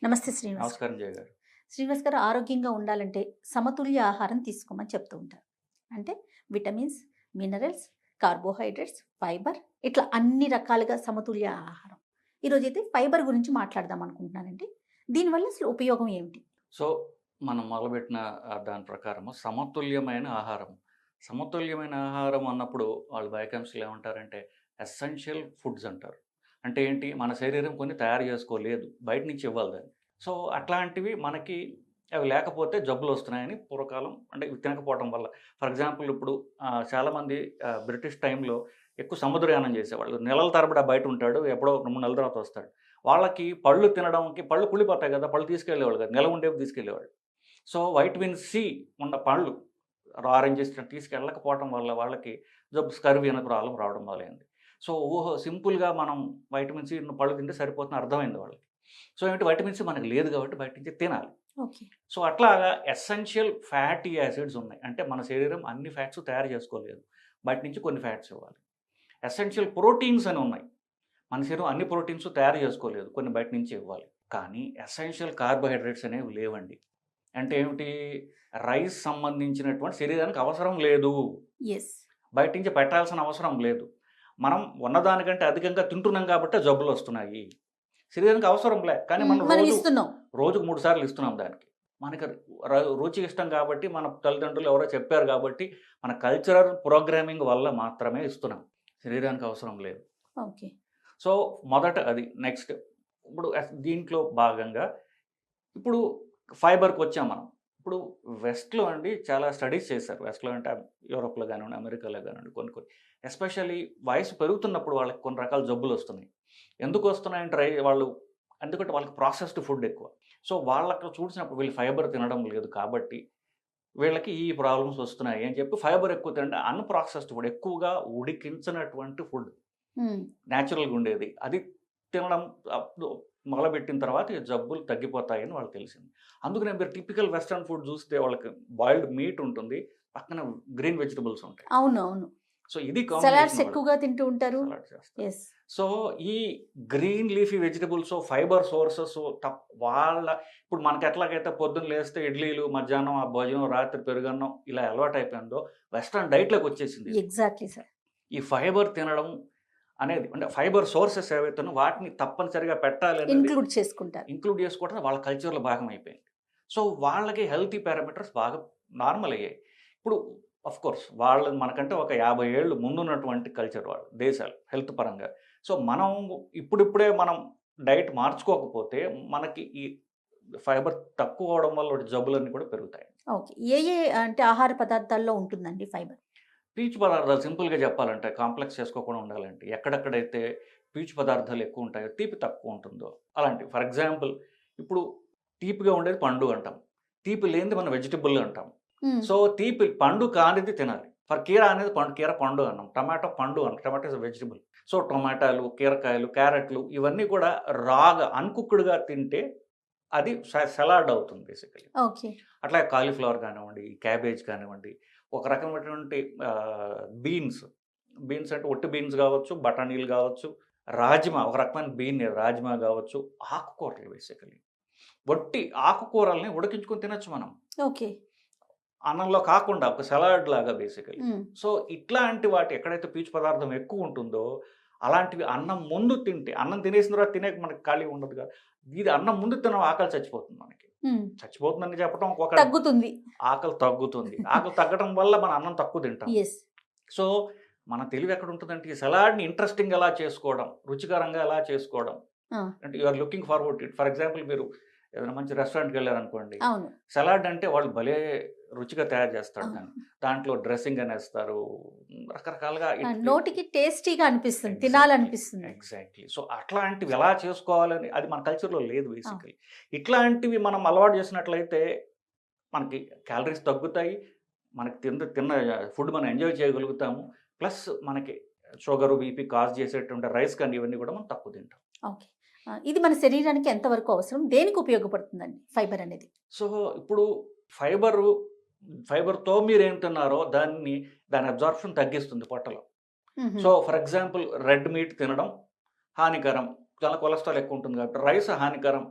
నమస్తే శ్రీనివాస్ గారు. నమస్కారం జయ గారు. శ్రీనివాస్ గారు ఆరోగ్యంగా ఉండాలంటే సమతుల్య ఆహారం తీసుకోమని చెప్తూ ఉంటారు. అంటే విటమిన్స్, మినరల్స్, కార్బోహైడ్రేట్స్, ఫైబర్ ఇట్లా అన్ని రకాలుగా సమతుల్య ఆహారం. ఈరోజైతే ఫైబర్ గురించి మాట్లాడదాం అనుకుంటున్నానండి. దీనివల్ల అసలు ఉపయోగం ఏమిటి? సో, మనం మొదలుపెట్టిన దాని ప్రకారము సమతుల్యమైన ఆహారం. సమతుల్యమైన ఆహారం అన్నప్పుడు వాళ్ళు బయోకెమిస్ట్‌లు ఏమంటారంటే ఎసెన్షియల్ ఫుడ్స్ అంటారు. అంటే ఏంటి? మన శరీరం కొన్ని తయారు చేసుకోలేదు. బయట నుంచి ఇవ్వాలి దాన్ని. సో, అట్లాంటివి మనకి అవి లేకపోతే జబ్బులొస్తున్నాయని పూర్వకాలం అంటే ఇవి తినకపోవటం వల్ల. ఫర్ ఎగ్జాంపుల్ ఇప్పుడు చాలామంది బ్రిటిష్ టైంలో ఎక్కువ సముద్రయానం చేసేవాళ్ళు. నెలల తరబడి బయట ఉంటాడు. ఎప్పుడో 2, 3 నెలల తర్వాత వస్తాడు. వాళ్ళకి పళ్ళు తినడంకి పళ్ళు కుళ్ళిపోతాయి కదా! పళ్ళు తీసుకెళ్ళేవాళ్ళు కాదు. నిలవ ఉండేవి తీసుకెళ్ళేవాళ్ళు. సో, వైటమిన్ సి ఉన్న పళ్ళు ఆరెంజెస్ తీసుకెళ్ళకపోవటం వల్ల వాళ్ళకి స్కర్వీ అనే ప్రాబ్లమ్ రావడం మొదలైంది. సో, సింపుల్‌గా మనం వైటమిన్ సి ఉన్న పళ్ళు తింటే సరిపోతుందని అర్థమైంది వాళ్ళకి. సో, ఏంటి వైటమిన్ సి మనకు లేదు కాబట్టి బయట నుంచి తినాలి. ఓకే. సో, అట్లాగా ఎసెన్షియల్ ఫ్యాటీ యాసిడ్స్ ఉన్నాయి. అంటే మన శరీరం అన్ని ఫ్యాట్స్ తయారు చేసుకోలేదు. బయట నుంచి కొన్ని ఫ్యాట్స్ ఇవ్వాలి. ఎసెన్షియల్ ప్రోటీన్స్ అని ఉన్నాయి. మన శరీరం అన్ని ప్రోటీన్స్ తయారు చేసుకోలేదు. కొన్ని బయట నుంచి ఇవ్వాలి. కానీ ఎసెన్షియల్ కార్బోహైడ్రేట్స్ అనేవి లేవండి. అంటే ఏమిటి? రైస్ సంబంధించినటువంటి శరీరానికి అవసరం లేదు. యెస్. బయట నుంచి పెట్టాల్సిన అవసరం లేదు. మనం ఉన్నదానికంటే అధికంగా తింటున్నాం కాబట్టే జబ్బులొస్తున్నాయి. శరీరానికి అవసరం లే. కానీ మనం మనం ఇస్తున్నాం. రోజుకు 3 సార్లు ఇస్తున్నాం దానికి. మనకి రుచి ఇష్టం కాబట్టి, మన తల్లిదండ్రులు ఎవరో చెప్పారు కాబట్టి, మన కల్చరల్ ప్రోగ్రామింగ్ వల్ల మాత్రమే ఇస్తున్నాం. శరీరానికి అవసరం లేదు. ఓకే. సో, మొదట అది. నెక్స్ట్ ఇప్పుడు దీంట్లో భాగంగా ఇప్పుడు ఫైబర్‌కొచ్చాం మనం. ఇప్పుడు వెస్ట్‌లో అండి చాలా స్టడీస్ చేశారు. వెస్ట్‌లో అంటే యూరోప్‌లో గానివ్వండి, అమెరికాలో గానివ్వండి కొన్ని కొన్ని. ఎస్పెషల్లీ వయసు పెరుగుతున్నప్పుడు వాళ్ళకి కొన్ని రకాల జబ్బులొస్తున్నాయి. ఎందుకొస్తున్నాయంటే వాళ్ళు ఎందుకంటే వాళ్ళకి ప్రాసెస్డ్ ఫుడ్ ఎక్కువ. సో, వాళ్ళకి చూసినప్పుడు వీళ్ళు ఫైబర్ తినడం లేదు కాబట్టి, వీళ్ళకి ఈ ప్రాబ్లమ్స్ వస్తున్నాయి అని చెప్పి ఫైబర్ ఎక్కువ తినండి అన్‌ప్రాసెస్డ్ ఫుడ్ ఎక్కువగా ఉడికించనటువంటి ఫుడ్. హ్మ్. నేచురల్‌గా ఉండేది. అది తినడం అప్పుడు మొదలుపెట్టిన తర్వాత ఈ జబ్బులు తగ్గిపోతాయని వాళ్ళకి తెలిసింది. అందుకనే మీరు టిపికల్ వెస్టర్న్ ఫుడ్ చూస్తే వాళ్ళకి బాయిల్డ్ మీట్ ఉంటుంది. పక్కన గ్రీన్ వెజిటబుల్స్ ఉంటాయి. అవును. అవును. సో, ఇది సలాడ్స్ కాంబినేషన్ ఎక్కువగా తింటూ ఉంటారు. సలాడ్ చేస్తారు. యెస్. సో, ఈ green leafy vegetables, fibre sources వాళ్ళ ఇప్పుడు మనకి ఎట్లాగైతే పొద్దున్న లేస్తే ఇడ్లీలు, మధ్యాహ్నం ఆ భోజనం, రాత్రి పెరుగన్నం ఇలా అలవాటయిపోయిందో వెస్టర్న్ డైట్‌లోకొచ్చేసింది. Exactly sir. ఈ ఫైబర్ తినడం అనేది అంటే ఫైబర్ సోర్సెస్ ఏవైతే ఉన్నాయో వాటిని తప్పనిసరిగా పెట్టాలి అనేది ఇంక్లూడ్ చేసుకుంటారు. ఇంక్లూడ్ చేసుకోవడం వాళ్ళ కల్చర్‌లో భాగం అయిపోయింది. సో, వాళ్ళకి హెల్తీ పారామీటర్స్ బాగా నార్మల్ అయ్యాయి. ఇప్పుడు ఆఫ్‌కోర్స్ వాళ్ళు మనకంటే ఒక 50 ఏళ్ళు ముందున్నటువంటి కల్చర్ వాళ్ళు దేశాలు హెల్త్ పరంగా. సో, మనం ఇప్పుడిప్పుడే మనం డైట్ మార్చుకోకపోతే మనకి ఈ ఫైబర్ తక్కువ అవ్వడం వల్ల వచ్చే జబ్బులన్నీ కూడా పెరుగుతాయి. ఓకే. ఏ ఏ అంటే ఆహార పదార్థాల్లో ఉంటుందండి ఫైబర్? పీచు పదార్థాలు సింపుల్‌గా చెప్పాలంటే కాంప్లెక్స్ చేసుకోకుండా ఉండాలంటే ఎక్కడెక్కడైతే పీచు పదార్థాలు ఎక్కువ ఉంటాయో, తీపి తక్కువ ఉంటుందో అలాంటివి. ఫర్ ఎగ్జాంపుల్ ఇప్పుడు తీపిగా ఉండేది పండు అంటాం. తీపి లేనిది మనం వెజిటబుల్ అంటాం. హ్మ్. సో, తీపి పండు కానిది తినాలి. కీర అనేది కీర పండు అన్నాం. టమాటో పండు అన్నాం. Tomato is a vegetable. So, టొమాటాలు, కీరకాయలు, క్యారెట్లు ఇవన్నీ కూడా రాగా అన్‌కుక్డ్‌గా తింటే అది సలాడ్ అవుతుంది బేసికల్లీ. ఓకే. అట్లాగే కాలీఫ్లవర్ కానివ్వండి, క్యాబేజ్ కానివ్వండి, ఒక రకమైనటువంటి బీన్స్. బీన్స్ అంటే ఒట్టి బీన్స్ కావచ్చు, బఠానీలు కావచ్చు, రాజ్మా ఒక రకమైన రాజ్మా కావచ్చు, ఆకుకూరలు బేసికల్లీ. వట్టి ఆకుకూరల్ని ఉడికించుకొని తినొచ్చు మనం. ఓకే. అన్నంలో కాకుండా ఒక సలాడ్ లాగా బేసికల్లీ. హ్మ్. సో, ఇట్లాంటి వాటి ఎక్కడైతే పీచు పదార్థం ఎక్కువ ఉంటుందో, అలాంటివి అన్నం ముందు తింటే అన్నం తినేసిన తర్వాత తినేక మనకి ఖాళీ ఉండదుగా. ఇది అన్నం ముందు తినడం ఆకలి చచ్చిపోతుంది మనకి. హ్మ్. చచ్చిపోతుందని చెప్పడం ఒక తగ్గుతుంది. ఆకలి తగ్గుతుంది. ఆకలి తగ్గడం వల్ల మనం అన్నం తక్కువ తింటాం. యెస్. సో, మన తెలివి ఎక్కడుంటదంటే ఈ సలాడ్‌ని ఇంట్రెస్టింగ్‌గా ఎలా చేసుకోవడం, రుచికరంగా ఎలా చేసుకోవడం. ఆ! అంటే you are looking forward to it. For example మీరు ఏదైనా మంచి రెస్టారెంట్‌కెళ్లారనుకోండి. అవును. సలాడ్ అంటే వాళ్ళు భలే రుచిగా తయారు చేస్తాడు దాన్ని. అవును. దాంట్లో డ్రెస్సింగ్ అనేస్తారు. రకరకాలుగా నోటికి టేస్టీగా అనిపిస్తుంది. ఎగ్జాక్ట్‌లీ. తినాలనిపిస్తుంది. ఎగ్జాక్ట్‌లీ. సో, అట్లాంటివి ఎలా చేసుకోవాలని అది మన కల్చర్‌లో లేదు ఆ! బేసికల్లీ. ఇట్లాంటివి మనం అలవాటు చేసినట్లయితే మనకి క్యాలరీస్ తగ్గుతాయి. మనకి తిన్న ఫుడ్ మనం ఎంజాయ్ చేయగలుగుతాము. ప్లస్ మనకి షుగరు, బీపీ కాజ్ చేసేటువంటి రైస్ కానీ ఇవన్నీ కూడా మనం తక్కువ తింటాం. ఓకే. ఇది మన శరీరానికి ఎంతవరకు అవసరం? దేనికి ఉపయోగపడుతుందండి ఫైబర్ అనేది? సో, ఇప్పుడు ఫైబర్‌తో మీరేం తిన్నారో దాని అబ్జార్ప్షన్ తగ్గిస్తుంది పొట్టలో. హుహు. So, for example red meat తినడం హానికరం. చాలా కొలెస్ట్రాల్ ఎక్కువ ఉంటుంది కాబట్టి రైస్ హానికరం.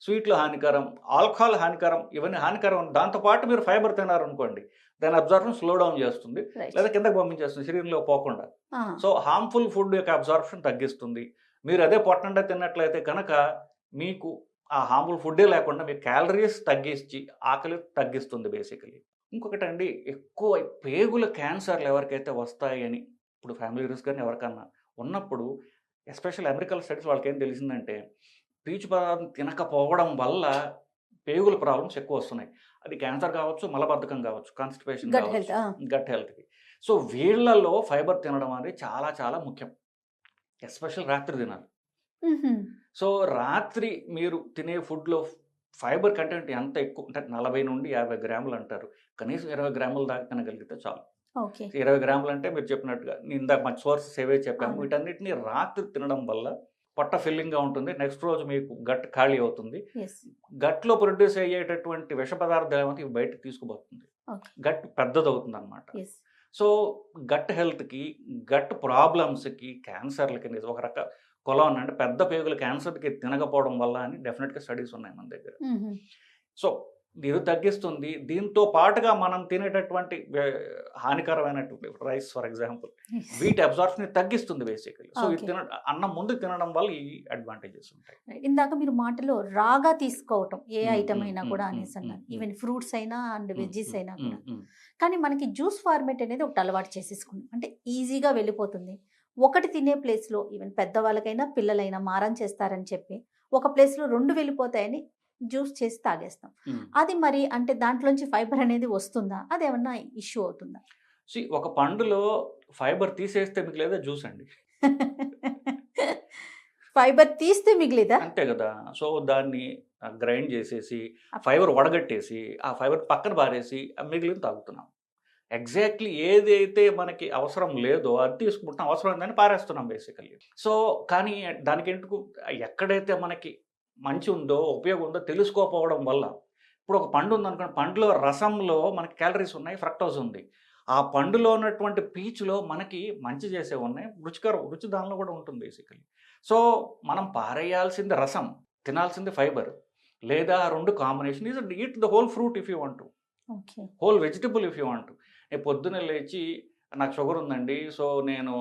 స్వీట్లు హానికరం, ఆల్కహాల్ హానికరం, ఇవన్నీ హానికరం. దాంతోపాటు మీరు ఫైబర్ తినారనుకోండి, దాని అబ్జార్ప్షన్ స్లో డౌన్ చేస్తుంది, రైట్. లేదా కిందకి పంపించేస్తుంది శరీరంలో పోకుండా. సో హార్మ్ఫుల్ ఫుడ్ యొక్క అబ్జార్ప్షన్ తగ్గిస్తుంది. మీరు అదే పొట్టండా తిన్నట్లయితే కనుక మీకు ఆ హార్మ్ఫుల్ ఫుడ్డే లేకుండా మీకు క్యాలరీస్ తగ్గించి ఆకలి తగ్గిస్తుంది బేసికలీ. ఇంకొకటి అండి, ఎక్కువ పేగుల క్యాన్సర్లు ఎవరికైతే వస్తాయని ఇప్పుడు ఫ్యామిలీ రిస్క్ కానీ ఎవరికన్నా ఉన్నప్పుడు, ఎస్పెషల్ అమెరికన్ స్టడీస్ వాళ్ళకి ఏం తెలిసిందంటే పీచు పదార్థం తినకపోవడం వల్ల పేగుల ప్రాబ్లమ్స్ ఎక్కువ వస్తున్నాయి. అది క్యాన్సర్ కావచ్చు, మలబద్ధకం కావచ్చు, కాన్స్టిపేషన్ గట్ హెల్త్. కావచ్చు, గట్ హెల్త్కి. సో వీళ్ళలో ఫైబర్ తినడం అనేది చాలా చాలా ముఖ్యం. ఎస్పెషల్ రాత్రి తినాలి. సో రాత్రి మీరు తినే ఫుడ్లో ఫైబర్ కంటెంట్ ఎంత ఎక్కువ అంటే 40 నుండి 50 గ్రాములు అంటారు. కనీసం 20 గ్రాముల దాకా తినగలిగితే చాలు. ఓకే. 20 గ్రాములు అంటే మీరు చెప్పినట్టుగా ఇందాక మంచి సోర్సెస్ ఏవే చెప్పాము, అవును. వీటన్నిటిని రాత్రి తినడం వల్ల పొట్ట ఫిల్లింగ్గా ఉంటుంది. నెక్స్ట్ రోజు మీకు గట్ ఖాళీ అవుతుంది. ఎస్. గట్లో ప్రొడ్యూస్ అయ్యేటటువంటి విష పదార్థాలు ఏమైతే ఇవి బయటకు తీసుకుపోతుంది. ఓకే. గట్ పెద్దదవుతుంది అనమాట. ఎస్. సో గట్ హెల్త్కి, గట్ ప్రాబ్లమ్స్కి, క్యాన్సర్లకి ఒక రక కొలాన్ అంటే పెద్ద పేగుల క్యాన్సర్కి తినకపోవడం వల్ల అని డెఫినెట్గా స్టడీస్ ఉన్నాయి మన దగ్గర. సో ఇది తగ్గిస్తుంది. దీంతో పాటుగా మనం తినేటటువంటి హానికరమైనటువంటి రైస్ ఫర్ ఎగ్జాంపుల్, వీటి అబ్జార్ప్షన్ తగ్గిస్తుంది బేసికలీ. సో ఇది అన్నం ముందు తినడం వల్ల ఈ అడ్వాంటేజెస్ ఉంటాయి. ఇందాక మీరు మాటలో రాగా తీసుకోవటం ఏ ఐటమ్ అయినా కూడా అనేసి అన్నారు. ఈవెన్ ఫ్రూట్స్ అయినా అండ్ వెజ్జీస్ అయినా కూడా. కానీ మనకి జ్యూస్ ఫార్మేట్ అనేది ఒకటి అలవాటు చేసేసుకున్నాం. అంటే ఈజీగా వెళ్ళిపోతుంది. ఒకటి తినే ప్లేస్లో ఈవెన్ పెద్దవాళ్ళకైనా పిల్లలైనా మారం చేస్తారని చెప్పి ఒక ప్లేస్లో 2 వెళ్ళిపోతాయని జ్యూస్ చేసి తాగేస్తాం. అది మరి అంటే దాంట్లోంచి ఫైబర్ అనేది వస్తుందా? అది ఏమన్నా ఇష్యూ అవుతుందా? ఒక పండులో ఫైబర్ తీసేస్తే మిగిలేదా జ్యూస్ అండి. ఫైబర్ తీస్తే మిగిలేదా? అంతే కదా. సో దాన్ని గ్రైండ్ చేసేసి ఫైబర్ వడగట్టేసి ఆ ఫైబర్ పక్కన పారేసి మిగిలిన తాగుతున్నాం. ఎగ్జాక్ట్లీ ఏదైతే మనకి అవసరం లేదో అది తీసుకుంటున్నాం, అవసరం ఉందని పారేస్తున్నాం బేసికల్లీ. సో కానీ దానికి ఎందుకు ఎక్కడైతే మనకి మంచి ఉందో ఉపయోగం ఉందో తెలుసుకోకపోవడం వల్ల, ఇప్పుడు ఒక పండు ఉందనుకోండి, పండులో రసంలో మనకి క్యాలరీస్ ఉన్నాయి, ఫ్రక్టోజ్ ఉంది. ఆ పండులో ఉన్నటువంటి పీచులో మనకి మంచి చేసే ఉన్నాయి, రుచి దానిలో కూడా ఉంటుంది బేసికలీ. సో మనం పారేయాల్సింది రసం, తినాల్సింది ఫైబర్, లేదా 2 combination. Eat the whole fruit if you want to, whole vegetable if you want to. నేను పొద్దున్నే లేచి నాకు షుగర్ ఉందండి, సో నేను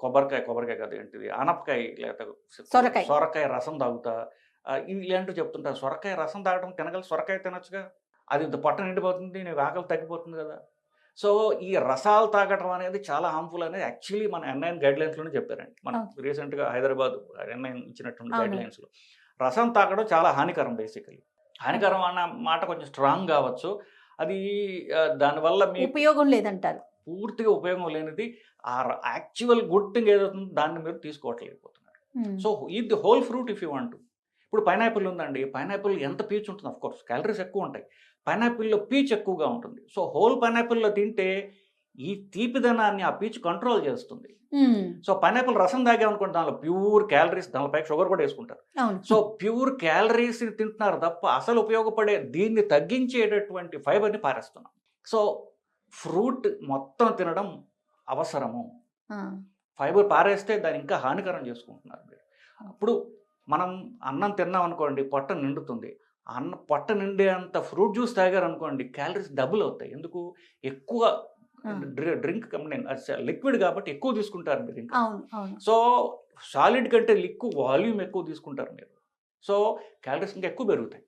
కొబ్బరికాయ కాదు ఏంటిది ఆనపకాయ లేదా సొరకాయ రసం తాగుతా, ఇలాంటివి చెప్తుంటారు. సొరకాయ రసం తాగడం సొరకాయ తినొచ్చుగా, అది పొట్ట నిండిపోతుంది, నీకు ఆకలి తగ్గిపోతుంది కదా. సో ఈ రసాలు తాగటం అనేది చాలా హార్మ్ఫుల్ అనేది యాక్చువల్లీ మన ఎన్ఐఎన్ గైడ్లైన్స్లోనే చెప్పారండి. మనం రీసెంట్గా హైదరాబాద్ ఎన్ఐఎన్ ఇచ్చినటువంటి గైడ్లైన్స్లో రసం తాగడం చాలా హానికరం బేసికలీ. హానికరం అన్న మాట కొంచెం స్ట్రాంగ్ కావచ్చు, అది దానివల్ల మీ ఉపయోగం లేదంటారు. పూర్తిగా ఉపయోగం లేనిది. ఆ యాక్చువల్ గుడ్ థింగ్ ఏదవుతుందో దాన్ని మీరు తీసుకోవట్లేకపోతున్నారు. So eat the whole fruit if you want to. ఇప్పుడు పైనాపిల్ ఉందండి, పైనాపిల్ ఎంత పీచు ఉంటుంది, అఫ్ కోర్స్ క్యాలరీస్ ఎక్కువ ఉంటాయి, పైనాపిల్లో పీచు ఎక్కువగా ఉంటుంది. సో హోల్ పైనాపిల్లో తింటే ఈ తీపిదనాన్ని ఆ పీచు కంట్రోల్ చేస్తుంది. సో పైనాపిల్ రసం తాగామనుకోండి, దానిలో ప్యూర్ క్యాలరీస్, దానిపై షుగర్ కూడా వేసుకుంటారు. సో ప్యూర్ క్యాలరీస్ తింటున్నారు తప్ప అసలు ఉపయోగపడే దీన్ని తగ్గించేటటువంటి ఫైబర్ని పారేస్తున్నాం. సో ఫ్రూట్ మొత్తం తినడం అవసరము, ఫైబర్ పారేస్తే దాన్ని ఇంకా హానికరం చేసుకుంటున్నారు మీరు. అప్పుడు మనం అన్నం తిన్నాం అనుకోండి, పొట్ట నిండుతుంది. పొట్ట నిండేంత ఫ్రూట్ జ్యూస్ తాగారనుకోండి, క్యాలరీస్ డబుల్ అవుతాయి. ఎందుకు? ఎక్కువ డ్రింక్ లిక్విడ్ కాబట్టి ఎక్కువ తీసుకుంటారు మీరు ఇంకా. సో సాలిడ్ కంటే లిక్విడ్ వాల్యూమ్ ఎక్కువ తీసుకుంటారు మీరు, సో క్యాలరీస్ ఇంకా ఎక్కువ పెరుగుతాయి.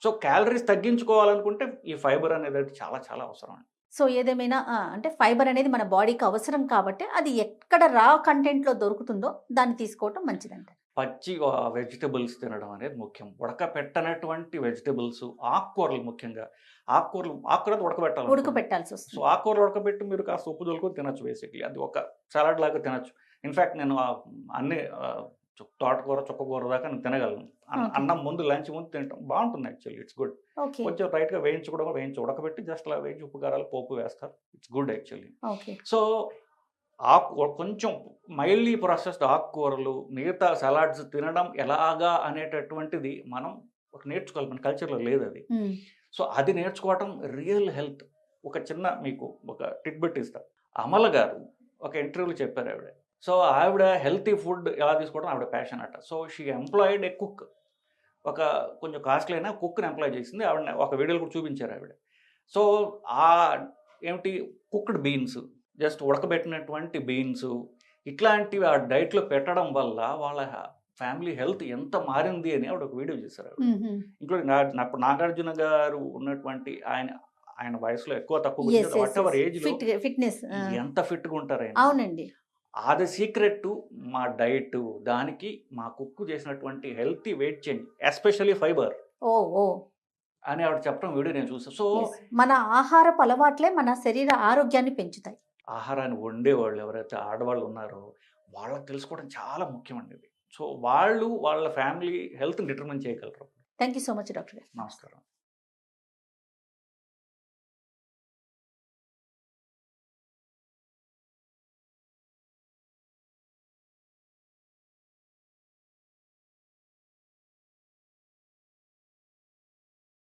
సో క్యాలరీస్ తగ్గించుకోవాలనుకుంటే ఈ ఫైబర్ అనేది చాలా చాలా అవసరం. సో ఏదేమైనా అంటే ఫైబర్ అనేది మన బాడీకి అవసరం కాబట్టి అది ఎక్కడ రా కంటెంట్లో దొరుకుతుందో దాన్ని తీసుకోవటం మంచిదంట. పచ్చి వెజిటబుల్స్ తినడం అనేది ముఖ్యం. ఉడకపెట్టనటువంటి వెజిటబుల్స్, ఆకుకూరలు ముఖ్యంగా. ఆకుకూరలు ఉడకబెట్టాల్సి వస్తుంది. సో ఆకుకూరలు ఉడకబెట్టి మీరు కాస్త ఉప్పు దొలుకొని తినచ్చు బేసిక్లీ. అది ఒక సలాడ్ లాగా తినచ్చు. ఇన్ఫ్యాక్ట్ నేను అన్ని తోటకూర, చుక్కకూర దాకా నేను తినగలను. అన్నం ముందు, లంచ్ ముందు తింటాం, బాగుంటుంది యాక్చువల్లీ. It's good. కొంచెం రైట్గా వేయించి ఉడకబెట్టి జస్ట్ అలా వేయించి ఉప్పు కారాలు పోపు వేస్తారు. It's good actually. సో కొంచెం మైల్డ్లీ ప్రాసెస్డ్ ఆకుకూరలు, మిగతా సలాడ్స్ తినడం ఎలాగా అనేటటువంటిది మనం నేర్చుకోవాలి. మన కల్చర్లో లేదు అది. సో అది నేర్చుకోవటం రియల్ హెల్త్. ఒక చిన్న మీకు ఒక టిట్బిట్ ఇస్తా. అమల గారు ఒక ఇంటర్వ్యూలో చెప్పారు ఆవిడ. సో ఆవిడ హెల్తీ ఫుడ్ ఎలా తీసుకోవడం ఆవిడ ప్యాషన్ అట. So she employed A cook. ఒక కొంచెం కాస్ట్లీ అయినా కుక్ని ఎంప్లాయ్ చేసింది. ఆవిడ ఒక వీడియోలో కూడా చూపించారు ఆవిడ. సో, ఆ ఏమిటి కుక్డ్ బీన్స్, జస్ట్ ఉడకబెట్టినటువంటి బీన్స్ ఇట్లాంటివి ఆ డైట్‌లో పెట్టడం వల్ల వాళ్ళ ఫ్యామిలీ హెల్త్ ఎంత మారింది అని ఆవిడ ఒక వీడియో చేశారు ఆవిడ. ఇంక్లూడింగ్ ఇప్పుడు నాగార్జున గారు ఉన్నటువంటి ఆయన వయసులో ఎక్కువ తక్కువ యెస్. గురించి యెస్. What ever yes. ఏజ్‌లో ఫిట్‌నెస్. ఎంత ఫిట్‌గా ఉంటారు ఆయన. అవునండి. అది సీక్రెట్ మా డైట్. దానికి మా కుక్ చేసినటువంటి healthy weight change especially fibre oh! Oh! అని ఆవిడ చెప్పడం వీడియో నేను చూసాను. So, yes. మన ఆహారపు అలవాట్లే మన శరీర ఆరోగ్యాన్ని పెంచుతాయి. ఆహారాన్ని వండేవాళ్ళు ఎవరైతే ఆడవాళ్ళు ఉన్నారో వాళ్ళకి తెలుసుకోవడం చాలా ముఖ్యమండి ఇది. సో, వాళ్ళు వాళ్ళ ఫ్యామిలీ హెల్త్‌ని డిటర్మిన్ చేయగలరు. Thank you so much doctor గారు. నమస్కారం.